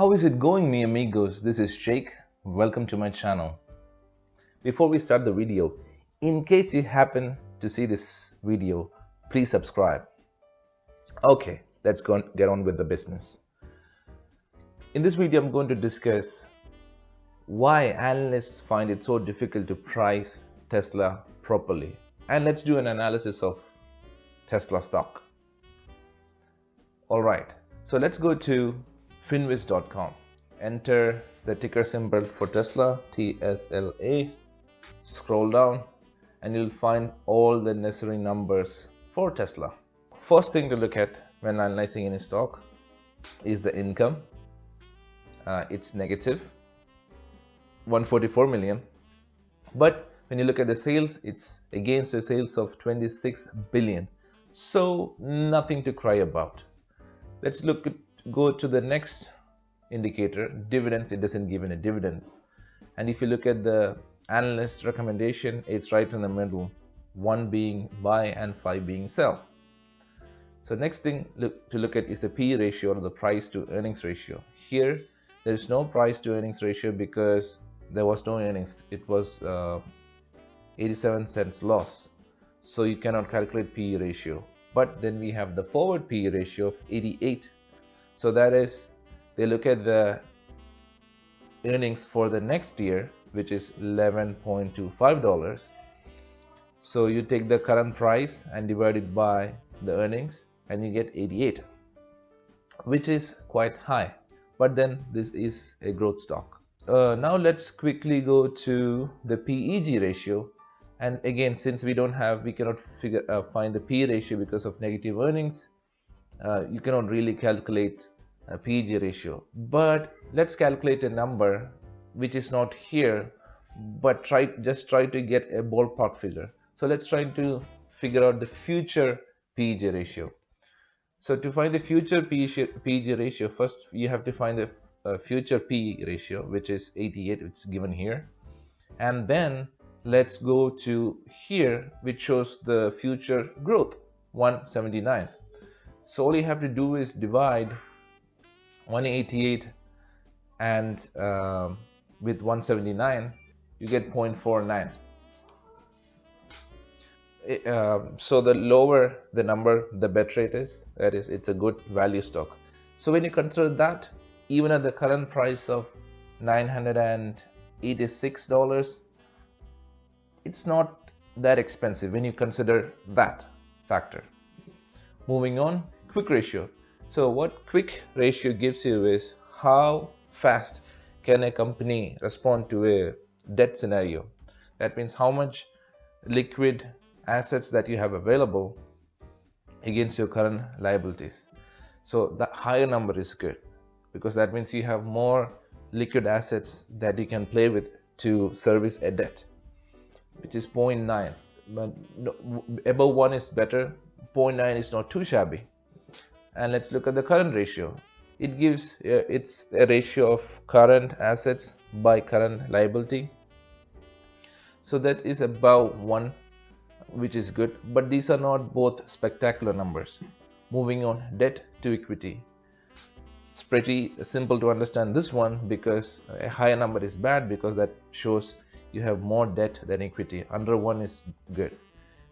How is it going, mi amigos? This is Jaik. Welcome to my channel. Before we start the video, in case you happen to see this video, please subscribe. Okay, let's get on with the business. In this video, I'm going to discuss why analysts find it so difficult to price Tesla properly. And let's do an analysis of Tesla stock. Alright, so let's go to finviz.com. Enter the ticker symbol for Tesla, TSLA. Scroll down and you'll find all the necessary numbers for Tesla. First thing to look at when analyzing any stock is the income. It's negative 144 million, but when you look at the sales, it's against the sales of 26 billion, so nothing to cry about. Let's go to the next indicator, dividends. It doesn't give any dividends, and if you look at the analyst recommendation, it's right in the middle, 1 being buy and 5 being sell. So next thing to look at is the PE ratio, or the price to earnings ratio. Here there is no price to earnings ratio because there was no earnings. It was 87 cents loss, so you cannot calculate PE ratio. But then we have the forward PE ratio of 88. So that is, they look at the earnings for the next year, which is $11.25. So you take the current price and divide it by the earnings and you get 88, which is quite high. But then this is a growth stock. Now let's quickly go to the PEG ratio. And again, since we cannot find the PE ratio because of negative earnings, you cannot really calculate a PEG ratio. But let's calculate a number which is not here, but just try to get a ballpark figure. So let's try to figure out the future PEG ratio. So to find the future PEG ratio, first you have to find the future PE ratio, which is 88. It's given here, and then let's go to here, which shows the future growth, 179. So all you have to do is divide 188 and with 179, you get 0.49. So the lower the number, the better it is. That is, it's a good value stock. So when you consider that, even at the current price of $986, it's not that expensive when you consider that factor. Moving on, quick ratio. So what quick ratio gives you is how fast can a company respond to a debt scenario. That means how much liquid assets that you have available against your current liabilities. So the higher number is good because that means you have more liquid assets that you can play with to service a debt, which is 0.9. But above 1 is better. 0.9 is not too shabby. And let's look at the current ratio. It gives it's a ratio of current assets by current liability. So that is above 1, which is good, but these are not both spectacular numbers. Moving on, debt to equity. It's pretty simple to understand this one because a higher number is bad because that shows you have more debt than equity. Under 1 is good.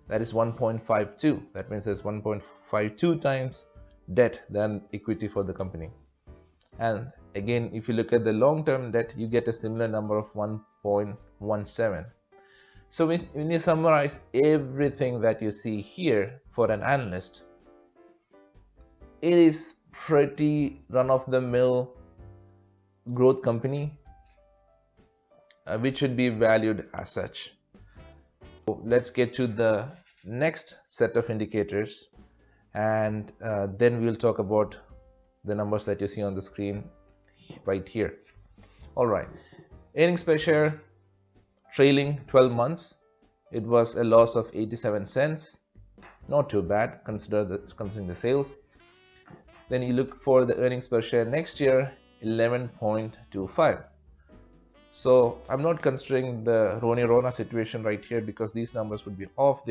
That is 1.52. That means there's 1.52 times debt than equity for the company. And again, if you look at the long-term debt, you get a similar number of 1.17. So when you summarize everything that you see here for an analyst, it is pretty run-of-the-mill growth company, which should be valued as such. So let's get to the next set of indicators, and then we'll talk about the numbers that you see on the screen right here. All right, earnings per share trailing 12 months, it was a loss of 87 cents. Not too bad considering the sales. Then you look for the earnings per share next year, 11.25. So I'm not considering the Rona situation right here because these numbers would be off.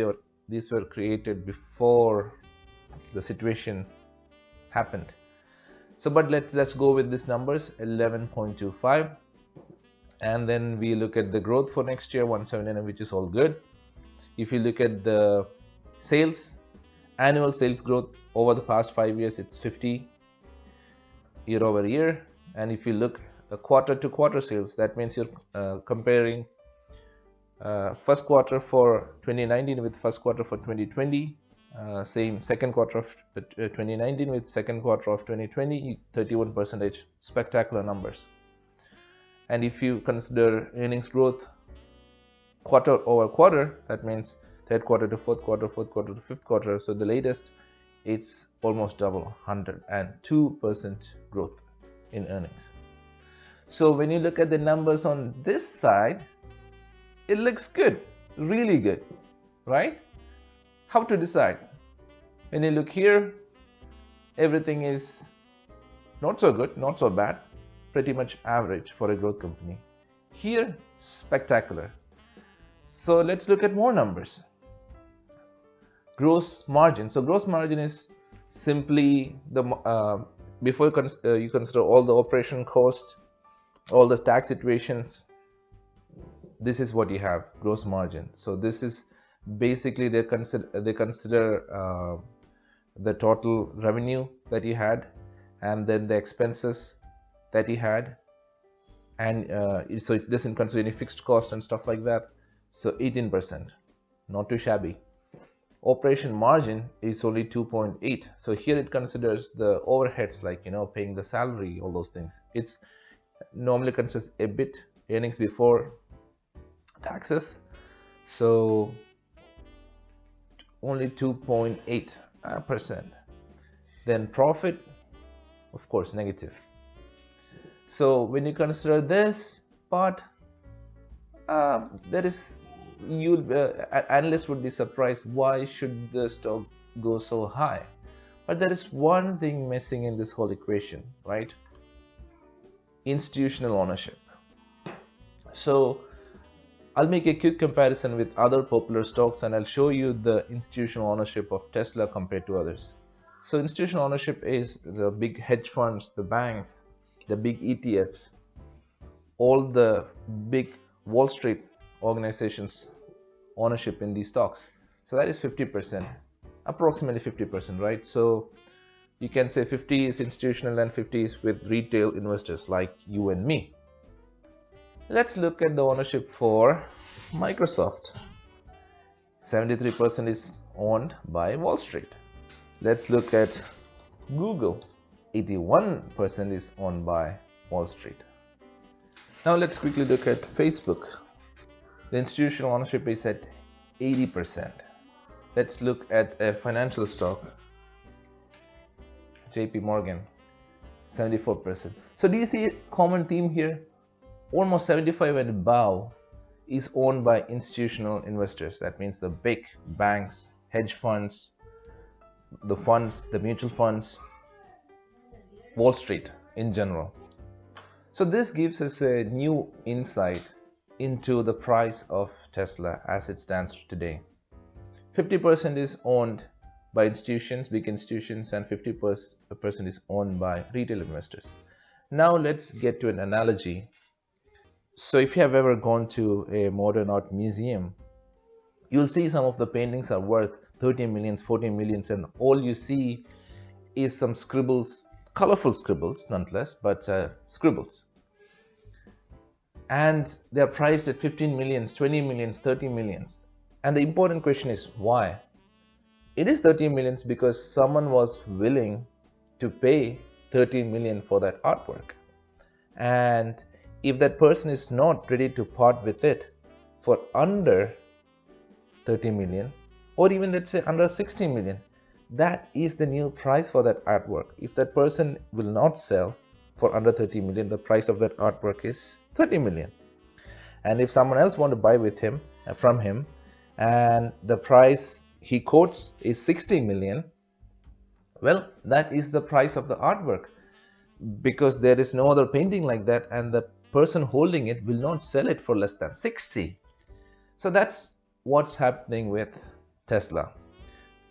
These were created before the situation happened. So but let's go with these numbers, 11.25, and then we look at the growth for next year, 179, which is all good. If you look at the sales, annual sales growth over the past 5 years, it's 50 year over year. And if you look quarter to quarter sales, that means you're comparing first quarter for 2019 with first quarter for 2020, same second quarter of 2019 with second quarter of 2020, 31%, spectacular numbers. And if you consider earnings growth quarter over quarter, that means third quarter to fourth quarter to fifth quarter, so the latest, it's almost double, 102% growth in earnings. So when you look at the numbers on this side, it looks good, really good, right? How to decide? When you look here, everything is not so good, not so bad, pretty much average for a growth company. Here, spectacular. So let's look at more numbers. Gross margin. So gross margin is simply the before you consider all the operation costs, all the tax situations, this is what you have, gross margin. So this is basically they consider the total revenue that you had, and then the expenses that you had, and so it doesn't consider any fixed cost and stuff like that. So 18%, not too shabby. Operation margin is only 2.8. So here it considers the overheads, like paying the salary, all those things. It's normally considers EBIT, earnings before taxes. So only 2.8%. Then profit, of course, negative. So when you consider this part, there is analysts would be surprised, why should the stock go so high? But there is one thing missing in this whole equation, right? Institutional ownership. So I'll make a quick comparison with other popular stocks, and I'll show you the institutional ownership of Tesla compared to others. So institutional ownership is the big hedge funds, the banks, the big ETFs, all the big Wall Street organizations ownership in these stocks. So that is 50%, approximately 50%, right? So you can say 50 is institutional and 50 is with retail investors like you and me. Let's look at the ownership for Microsoft. 73% is owned by Wall Street. Let's look at Google. 81% is owned by Wall Street. Now let's quickly look at Facebook. The institutional ownership is at 80%. Let's look at a financial stock, JP Morgan, 74%. So do you see a common theme here? Almost 75 and above is owned by institutional investors. That means the big banks, hedge funds, the mutual funds, Wall Street in general. So this gives us a new insight into the price of Tesla as it stands today. 50% is owned by institutions, big institutions, and 50% is owned by retail investors. Now let's get to an analogy. So if you have ever gone to a modern art museum, you'll see some of the paintings are worth 30 millions, 40 millions, and all you see is some scribbles, colorful scribbles nonetheless, but scribbles. And they're priced at 15 millions, 20 millions, 30 millions. And the important question is why? It is 30 millions because someone was willing to pay 30 million for that artwork. And if that person is not ready to part with it for under 30 million, or even let's say under 60 million, that is the new price for that artwork. If that person will not sell for under 30 million, the price of that artwork is 30 million. And if someone else want to buy from him, and the price he quotes is 60 million, well, that is the price of the artwork, because there is no other painting like that, and the person holding it will not sell it for less than 60. So that's what's happening with Tesla.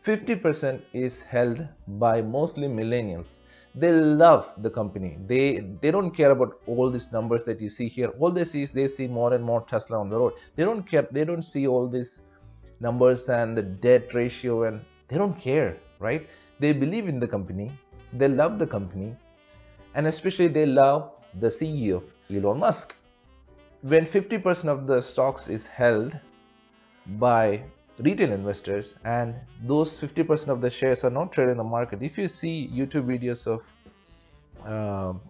50% is held by mostly millennials. They love the company. They don't care about all these numbers that you see here. All they see is they see more and more Tesla on the road. They don't care. They don't see all these numbers and the debt ratio, and they don't care, right? They believe in the company. They love the company, and especially they love the CEO, Elon Musk. When 50% of the stocks is held by retail investors and those 50% of the shares are not traded in the market, if you see YouTube videos of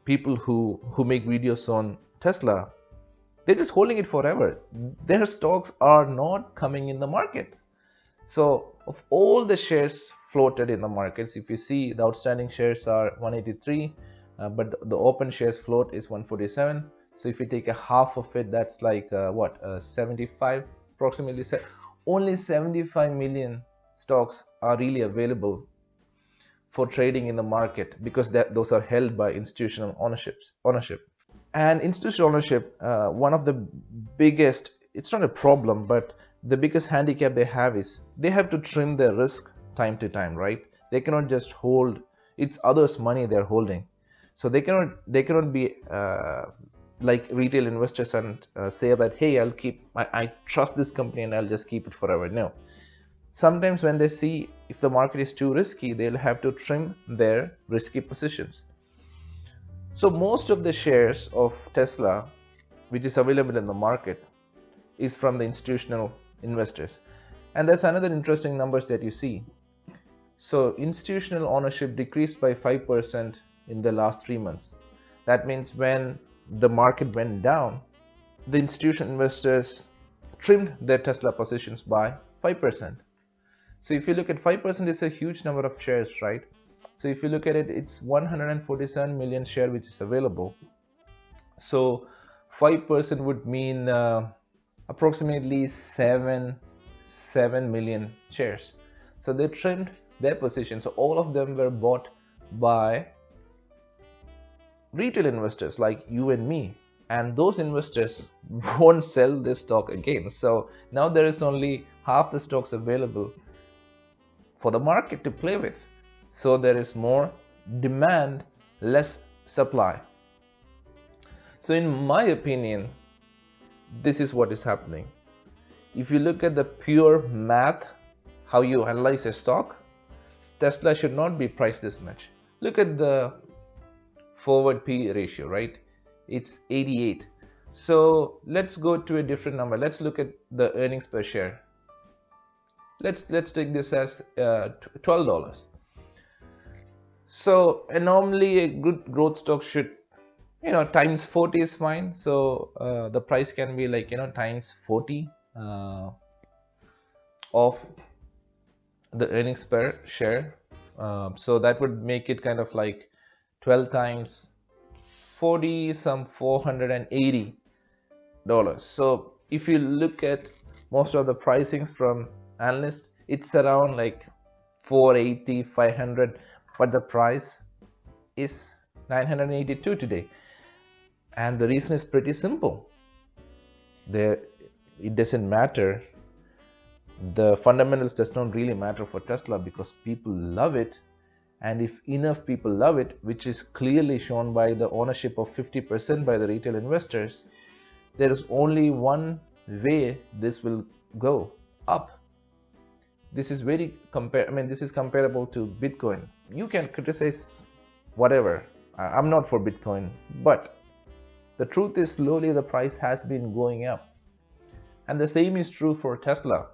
people who make videos on Tesla, they're just holding it forever. Their stocks are not coming in the market. So of all the shares floated in the markets, if you see, the outstanding shares are 183, but the open shares float is 147. So if you take a half of it, that's like 75 approximately. Only 75 million stocks are really available for trading in the market, because those are held by institutional ownership. And institutional ownership, one of the biggest, it's not a problem, but the biggest handicap they have is they have to trim their risk time to time, right? They cannot just hold, it's others' money they're holding. So they cannot be like retail investors and say that, hey, I trust this company and I'll just keep it forever. No. Sometimes when they see if the market is too risky, they'll have to trim their risky positions. So most of the shares of Tesla, which is available in the market, is from the institutional investors. And that's another interesting numbers that you see. So institutional ownership decreased by 5% in the last 3 months. That means when the market went down, the institutional investors trimmed their Tesla positions by 5%. So if you look at 5%, it's a huge number of shares, right? So if you look at it, it's 147 million share which is available. So 5% would mean approximately 7 million shares. So they trimmed their position. So all of them were bought by retail investors like you and me, and those investors won't sell this stock again. So now there is only half the stocks available for the market to play with. So there is more demand, less supply. So in my opinion, this is what is happening. If you look at the pure math, how you analyze a stock, Tesla should not be priced this much. Look at the forward P ratio, right? It's 88. So let's go to a different number. Let's look at the earnings per share. Let's take this as $12. So normally a good growth stock should, times 40 is fine. So the price can be like, times 40 of the earnings per share. So that would make it kind of like 12 times 40, some $480. So if you look at most of the pricings from Analysts, it's around like 480, 500, but the price is 982 today. And the reason is pretty simple. It doesn't matter. The fundamentals does not really matter for Tesla, because people love it. And if enough people love it, which is clearly shown by the ownership of 50% by the retail investors, there is only one way this will go up. This is this is comparable to Bitcoin. You can criticize whatever. I'm not for Bitcoin, but the truth is slowly the price has been going up. And the same is true for Tesla.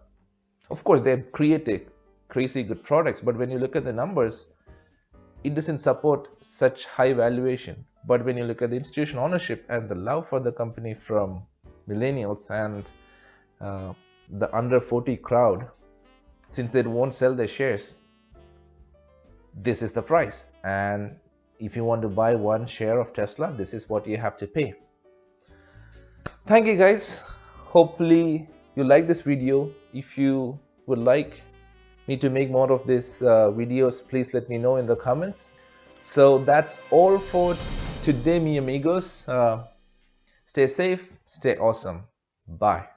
Of course, they've created crazy good products, but when you look at the numbers, it doesn't support such high valuation. But when you look at the institutional ownership and the love for the company from millennials and the under 40 crowd, since they won't sell their shares, this is the price. And if you want to buy one share of Tesla, this is what you have to pay. Thank you guys. Hopefully you like this video. If you would like me to make more of these videos, please let me know in the comments. So that's all for today, mi amigos. Stay safe, stay awesome. Bye.